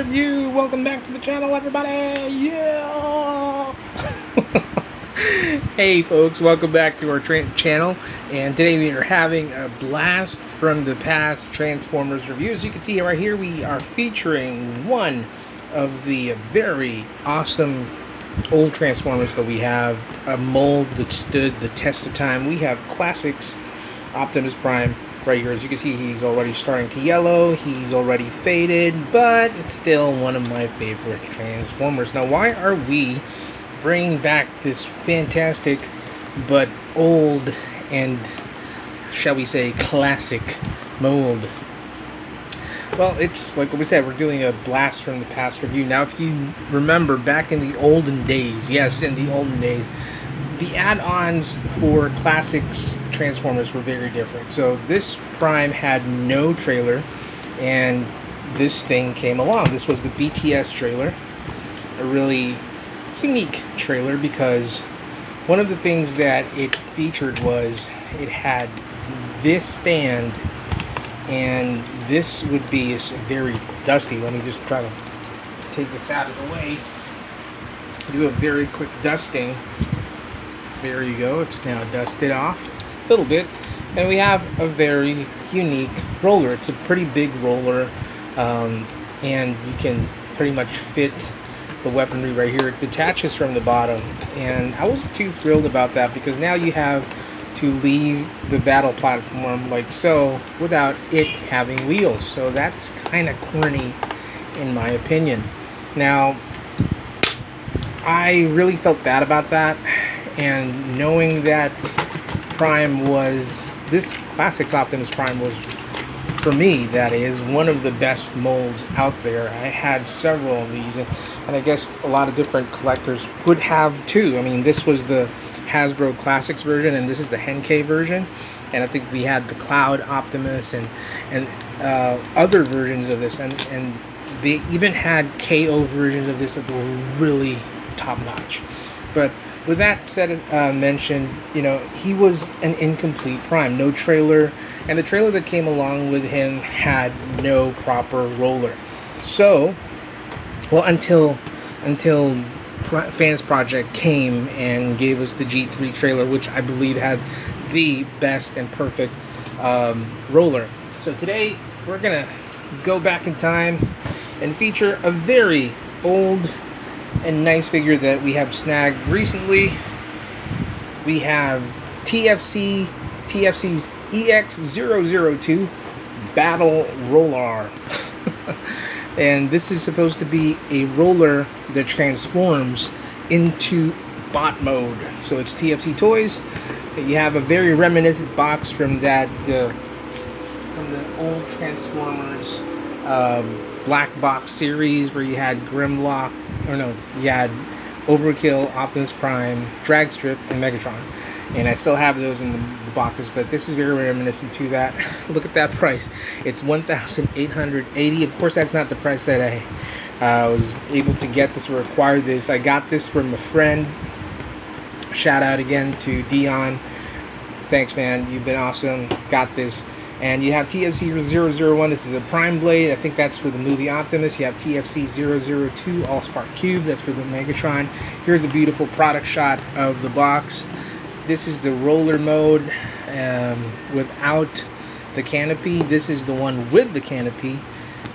review. Welcome back to the channel, everybody. Yeah. Hey folks, welcome back to our channel, and today we are having a blast from the past Transformers review. As you can see right here, we are featuring one of the very awesome old Transformers that we have, a mold that stood the test of time. We have classics Optimus Prime right here. As you can see, he's already starting to yellow, he's already faded, but it's still one of my favorite Transformers. Now, why are we bringing back this fantastic but old and, shall we say, classic mold? Well, it's like we said, we're doing a blast from the past review. Now, if you remember back in the olden days, yes, in the olden days, the add-ons for classics Transformers were very different. So this Prime had no trailer, and this thing came along. This was the BTS trailer, a really unique trailer, because one of the things that it featured was it had this stand, and this would be very dusty. Let me just try to take this out of the way, do a very quick dusting. There you go, it's now dusted off a little bit, and we have a very unique roller. It's a pretty big roller, and you can pretty much fit the weaponry right here. It detaches from the bottom, and I wasn't too thrilled about that, because now you have to leave the battle platform like so without it having wheels. So that's kind of corny in my opinion. Now, I really felt bad about that, and knowing that this Classics Optimus Prime was, for me that is, one of the best molds out there. I had several of these, and I guess a lot of different collectors would have too. I mean, this was the Hasbro Classics version, and this is the Henkei version, and I think we had the Cloud Optimus and other versions of this, and they even had KO versions of this that were really top-notch. But with that said, mentioned, you know, he was an incomplete Prime, no trailer, and the trailer that came along with him had no proper roller. So, well, until Fans Project came and gave us the G3 trailer, which I believe had the best and perfect roller. So today we're gonna go back in time and feature a very old and nice figure that we have snagged recently. We have TFC's Ex-002 Battle Rollar. And this is supposed to be a roller that transforms into bot mode. So it's TFC Toys. You have a very reminiscent box from that from the old Transformers black box series, where you had Grimlock, or no, you had Overkill, Optimus Prime, Dragstrip, and Megatron, and I still have those in the boxes. But this is very reminiscent to that. Look at that price, it's $1,880. Of course, that's not the price that I was able to get this or acquire this. I got this from a friend. Shout out again to Dion, thanks man, you've been awesome. Got this. And you have TFC 001, this is a Prime Blade, I think that's for the movie Optimus. You have TFC 002 All-Spark Cube, that's for the Megatron. Here's a beautiful product shot of the box. This is the roller mode without the canopy. This is the one with the canopy.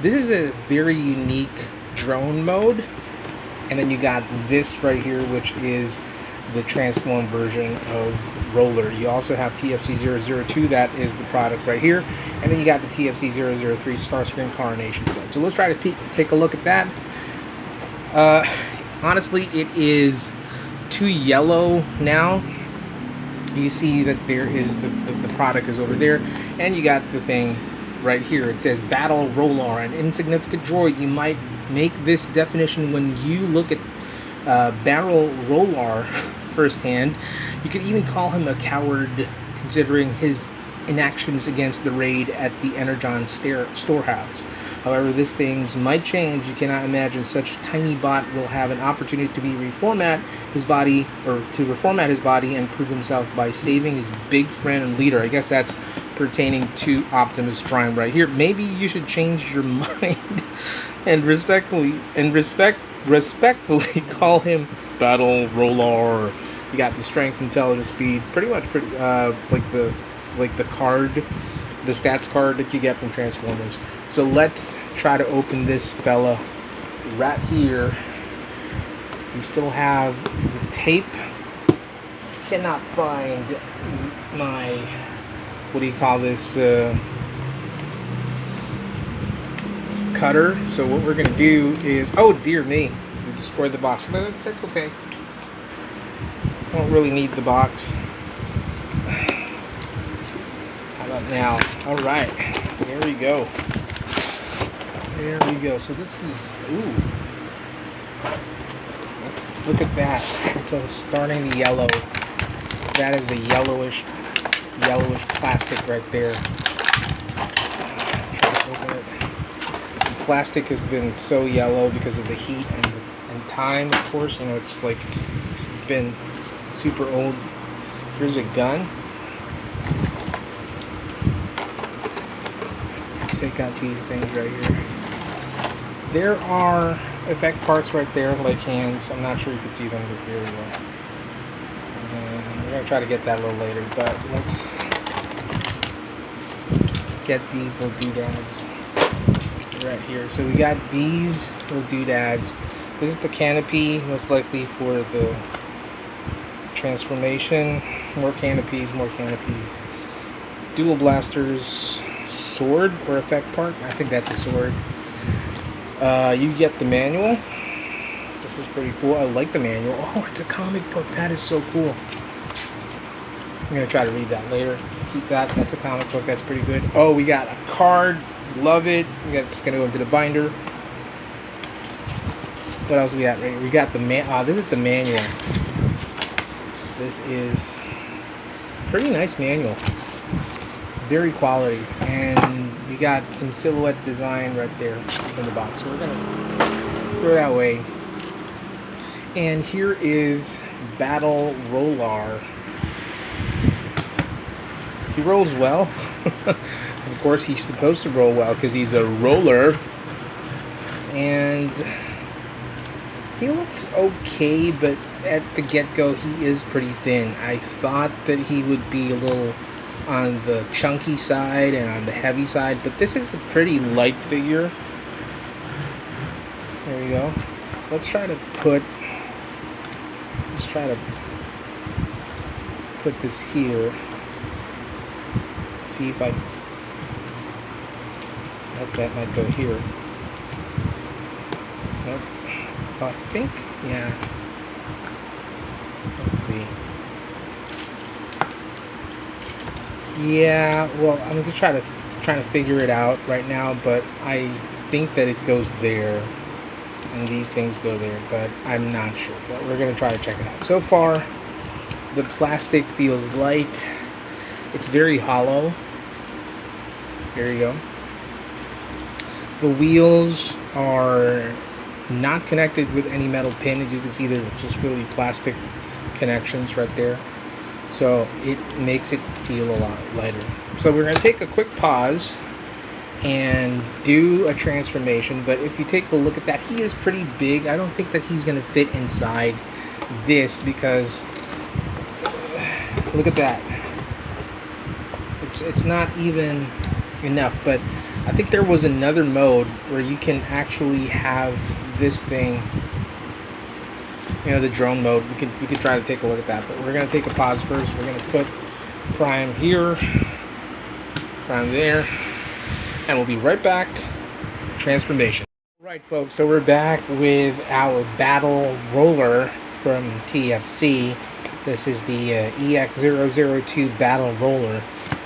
This is a very unique drone mode. And then you got this right here, which is the transform version of roller. You also have TFC 002, that is the product right here, and then you got the TFC 003 Starscream Coronation set. So let's try to take a look at that. Honestly, it is too yellow now. You see that there is the product is over there, and you got the thing right here. It says Battle Rollar, an insignificant droid. You might make this definition when you look at Battle Rollar firsthand. You could even call him a coward, considering his inactions against the raid at the Energon storehouse. However, these things might change. You cannot imagine such a tiny bot will have an opportunity to reformat his body and prove himself by saving his big friend and leader. I guess that's pertaining to Optimus Prime right here. Maybe you should change your mind respectfully call him Battle Rollar. You got the strength, intelligence, speed, pretty like the card, the stats card that you get from Transformers. So let's try to open this fella right here. We still have the tape. Cannot find my, what do you call this, cutter. So what we're gonna do is, oh dear me, we destroyed the box. But that's okay. Don't really need the box. How about now? All right, there we go. There we go. So this is, ooh, look at that. It's all starting to yellow. That is a yellowish plastic right there. Open it. The plastic has been so yellow because of the heat and time, of course. You know, it's like it's been super old. Here's a gun. Let's take out these things right here. There are effect parts right there, like hands. I'm not sure you can see them, but there we go. We're going to try to get that a little later, but let's get these little doodads right here. So we got these little doodads. This is the canopy, most likely for the transformation. More canopies, more canopies. Dual blasters, sword or effect part. I think that's a sword. You get the manual. This is pretty cool. I like the manual. Oh, it's a comic book. That is so cool. I'm going to try to read that later. Keep that. That's a comic book. That's pretty good. Oh, we got a card. Love it. It's going to go into the binder. What else we got right here? We got the this is the manual. This is pretty nice manual. Very quality. And we got some silhouette design right there in the box. So we're going to throw that away. And here is Battle Rollar. He rolls well. Of course, he's supposed to roll well because he's a roller. And he looks okay, but at the get-go, he is pretty thin. I thought that he would be a little on the chunky side and on the heavy side, but this is a pretty light figure. There we go. Let's try to put this here. See if I that might go here. Nope. I think, yeah. Let's see. Yeah, well, I'm just trying to figure it out right now, but I think that it goes there, and these things go there, but I'm not sure. But we're gonna try to check it out. So far, the plastic feels light. It's very hollow. There you go. The wheels are not connected with any metal pin. As you can see, they're just really plastic connections right there. So it makes it feel a lot lighter. So we're going to take a quick pause and do a transformation. But if you take a look at that, he is pretty big. I don't think that he's going to fit inside this because look at that. It's not even enough. But I think there was another mode where you can actually have this thing, you know, the drone mode. We could try to take a look at that, but we're gonna take a pause first. We're gonna put Prime here, Prime there, and we'll be right back. Transformation. Right, folks. So we're back with our Battle Roller from TFC. This is the Ex-002 Battle Roller,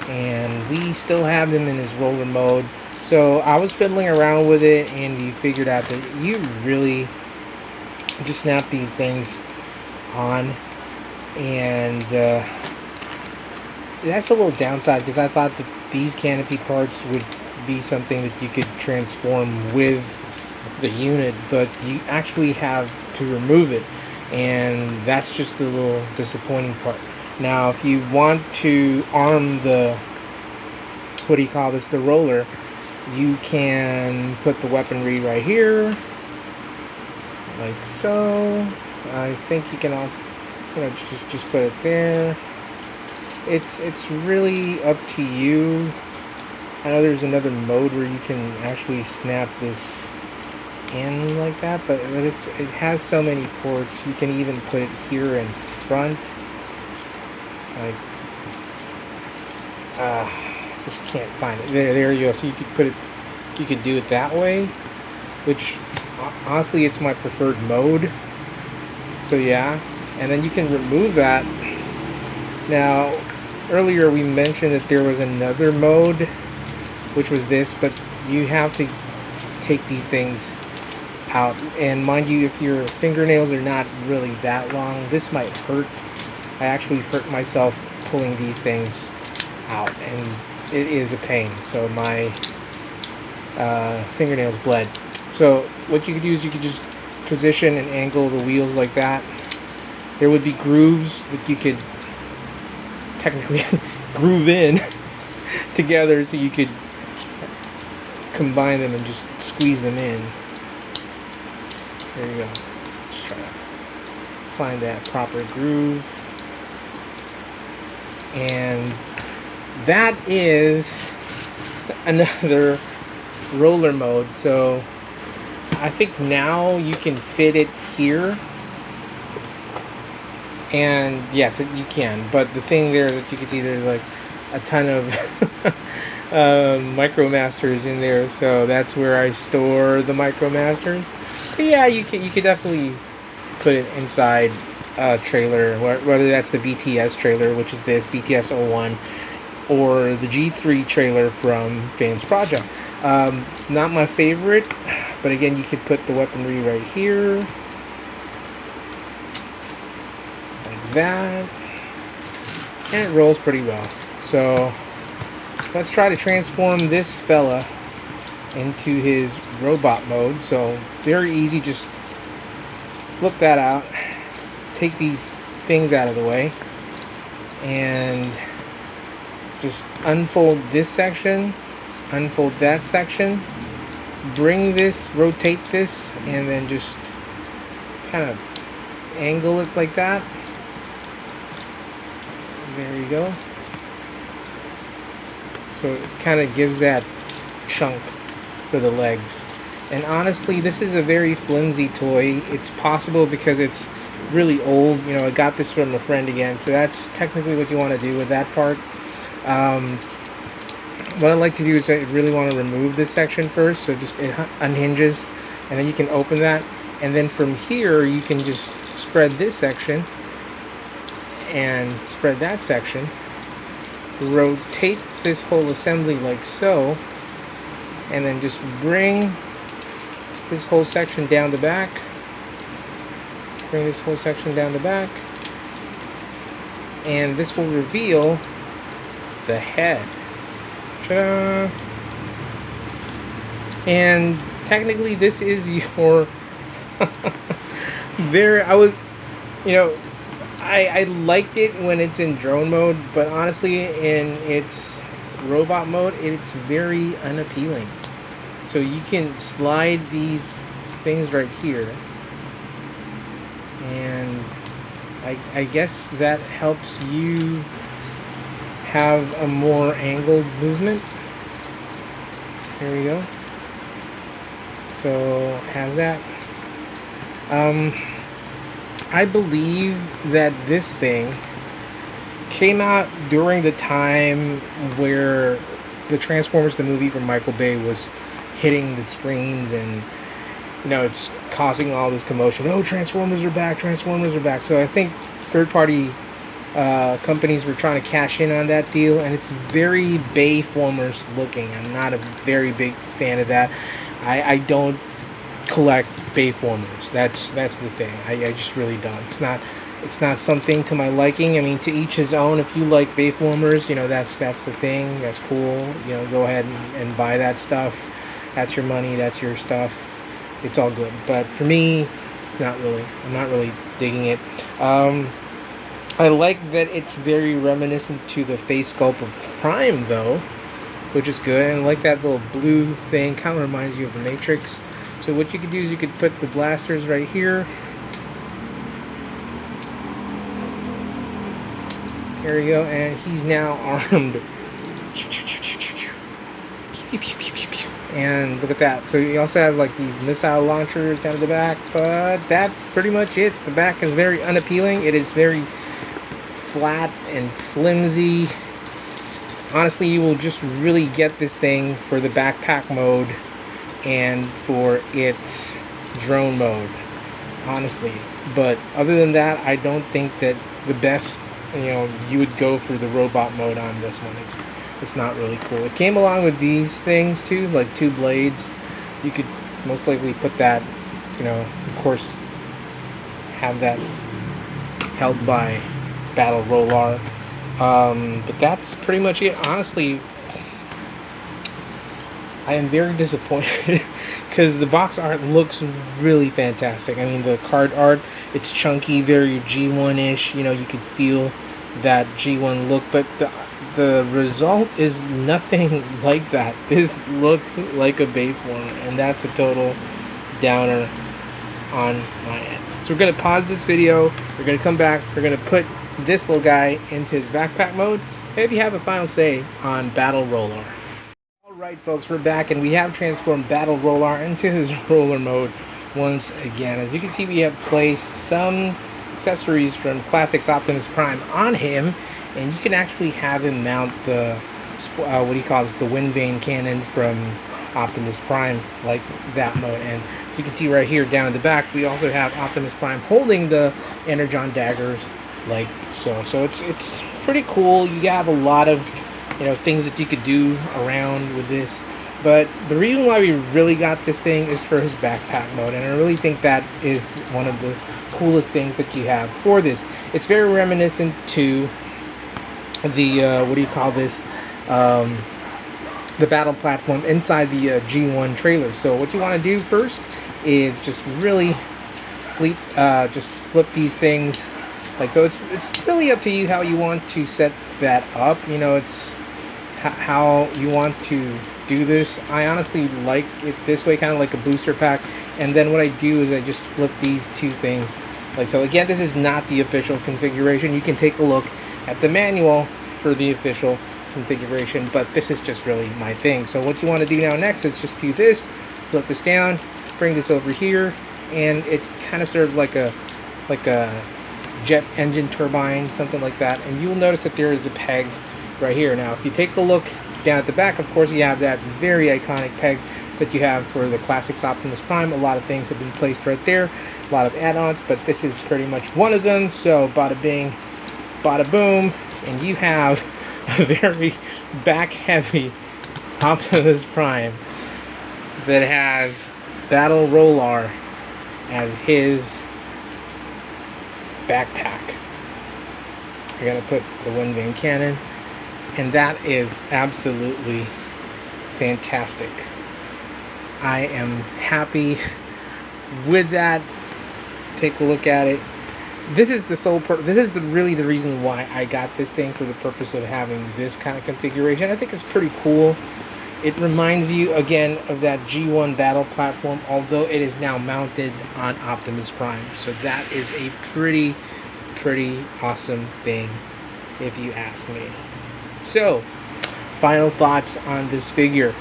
and we still have him in his roller mode. So I was fiddling around with it, and we figured out that you really just snap these things on, and that's a little downside because I thought that these canopy parts would be something that you could transform with the unit, but you actually have to remove it, and that's just a little disappointing part. Now, if you want to arm the, what do you call this, the roller, you can put the weaponry right here, like so. I think you can also, just put it there. It's really up to you. I know there's another mode where you can actually snap this in like that, but it has so many ports. You can even put it here in front, like just can't find it. There you go. So you could put it, you could do it that way, which honestly it's my preferred mode. So yeah, and then you can remove that. Now earlier we mentioned that there was another mode, which was this, but you have to take these things out. And mind you, if your fingernails are not really that long, this might hurt. I actually hurt myself pulling these things out, and it is a pain. So my fingernails bled. So what you could do is you could just position and angle the wheels like that. There would be grooves that you could technically groove in together, so you could combine them and just squeeze them in. There you go. Just try to find that proper groove. And that is another roller mode. So I think now you can fit it here. And yes, you can. But the thing there that you can see, there's like a ton of Micromasters in there. So that's where I store the Micromasters. But yeah, you could definitely put it inside a trailer, whether that's the BTS trailer, which is this BTS 01, or the G3 trailer from Fans Project. Not my favorite, but again, you could put the weaponry right here, like that, and it rolls pretty well. So let's try to transform this fella into his robot mode. So very easy, just flip that out, take these things out of the way, and just unfold this section, unfold that section, bring this, rotate this, and then just kind of angle it like that. There you go. So it kind of gives that chunk for the legs. And honestly, this is a very flimsy toy. It's possible because it's really old. You know, I got this from a friend again, so that's technically what you want to do with that part. What I like to do is I really want to remove this section first, so just it unhinges, and then you can open that, and then from here you can just spread this section and spread that section, rotate this whole assembly like so, and then just bring this whole section down the back, bring this whole section down the back, and this will reveal the head. Ta-da! And technically this is your I liked it when it's in drone mode, but honestly in its robot mode it's very unappealing. So you can slide these things right here, and I guess that helps you have a more angled movement. There we go. So has that. I believe that this thing came out during the time where the Transformers the movie from Michael Bay was hitting the screens, and you know, it's causing all this commotion. Oh, Transformers are back, Transformers are back. So I think third-party companies were trying to cash in on that deal, and it's very Bayformers looking. I'm not a very big fan of that. I don't collect Bayformers. That's the thing. I just really don't. It's not something to my liking. I mean, to each his own. If you like Bayformers, you know, that's the thing. That's cool. You know, go ahead and buy that stuff. That's your money. That's your stuff. It's all good. But for me, it's not really. I'm not really digging it. I like that it's very reminiscent to the face sculpt of Prime, though. which is good. And I like that little blue thing, kind of reminds you of the Matrix. So what you could do is you could put the blasters right here. There we go, and he's now armed. And look at that. So you also have like these missile launchers down the back, but that's pretty much it. The back is very unappealing. It is very flat and flimsy. Honestly, you will just really get this thing for the backpack mode and for its drone mode, honestly. But other than that, I don't think that the best, you would go for the robot mode on this one. It's not really cool. It came along with these things too, like 2 blades. You could most likely put that, of course, have that held by Battle Rollar. But that's pretty much it. Honestly, I am very disappointed because the box art looks really fantastic. I mean, the card art, it's chunky, very G1-ish. You could feel that G1 look, but the result is nothing like that. This looks like a Bayformer, and that's a total downer on my end. So we're going to pause this video. We're going to come back. We're going to put this little guy into his backpack mode. Maybe have a final say on Battle Rollar. Alright folks, we're back, and we have transformed Battle Rollar into his roller mode once again. As you can see, we have placed some accessories from Classics Optimus Prime on him, and you can actually have him mount the the wind vane cannon from Optimus Prime, like that mode. And as you can see right here down in the back, we also have Optimus Prime holding the Energon daggers like so. So it's pretty cool. You have a lot of things that you could do around with this. But the reason why we really got this thing is for his backpack mode, and I really think that is one of the coolest things that you have for this. It's very reminiscent to the the battle platform inside the G1 trailer. So what you want to do first is just really flip these things like so. It's really up to you how you want to set that up. It's how you want to do this. I honestly like it this way, kind of like a booster pack. And then what I do is I just flip these 2 things like so. Again, this is not the official configuration. You can take a look at the manual for the official configuration, but this is just really my thing. So what you want to do now next is just do this, flip this down, bring this over here, and it kind of serves like a jet engine turbine, something like that. And you will notice that there is a peg right here. Now if you take a look down at the back, of course, you have that very iconic peg that you have for the Classics Optimus Prime. A lot of things have been placed right there, a lot of add-ons, but this is pretty much one of them. So bada bing, bada boom, and you have a very back-heavy Optimus Prime that has Battle Rollar as his backpack. You're gonna put the wind vane cannon, and that is absolutely fantastic. I am happy with that. Take a look at it. This is really the reason why I got this thing, for the purpose of having this kind of configuration. I think it's pretty cool. It reminds you again of that G1 battle platform, although it is now mounted on Optimus Prime. So that is a pretty awesome thing, if you ask me. So, final thoughts on this figure.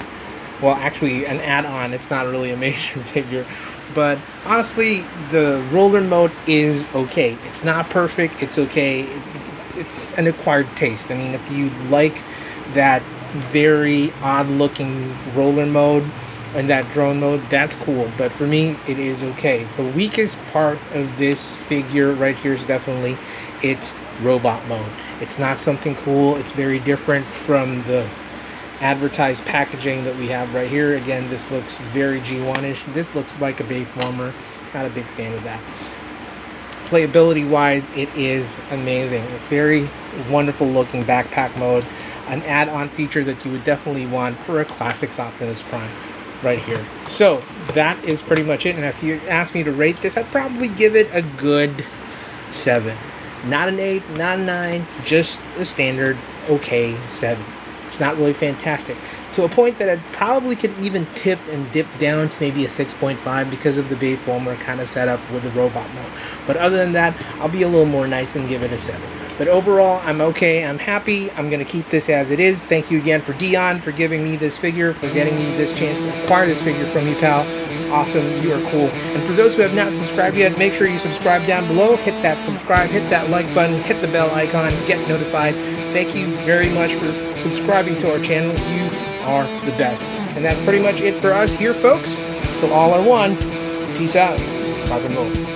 Well, actually, an add-on. It's not really a major figure. But honestly, the roller mode is okay. It's not perfect. It's okay. It's an acquired taste. I mean, if you like that very odd-looking roller mode and that drone mode, that's cool. But for me, it is okay. The weakest part of this figure right here is definitely its robot mode. It's not something cool. It's very different from the advertised packaging that we have right here. Again, this looks very G1-ish. This looks like a Bayformer. Not a big fan of that. Playability wise, it is amazing. A very wonderful looking backpack mode. An add-on feature that you would definitely want for a Classics Optimus Prime right here. So that is pretty much it. And if you ask me to rate this, I'd probably give it a good 7. Not an 8, not a 9, just a standard okay 7. It's not really fantastic. To a point that I probably could even tip and dip down to maybe a 6.5 because of the Bayformer kind of setup with the robot mode. But other than that, I'll be a little more nice and give it a 7. But overall, I'm okay. I'm happy. I'm going to keep this as it is. Thank you again for Dion for giving me this figure, for getting me this chance to acquire this figure from you, pal. Awesome. You are cool. And for those who have not subscribed yet, make sure you subscribe down below. Hit that subscribe, hit that like button, hit the bell icon, get notified. Thank you very much for subscribing to our channel. You are the best. And that's pretty much it for us here, folks. Till all are one. Peace out. Rock and roll.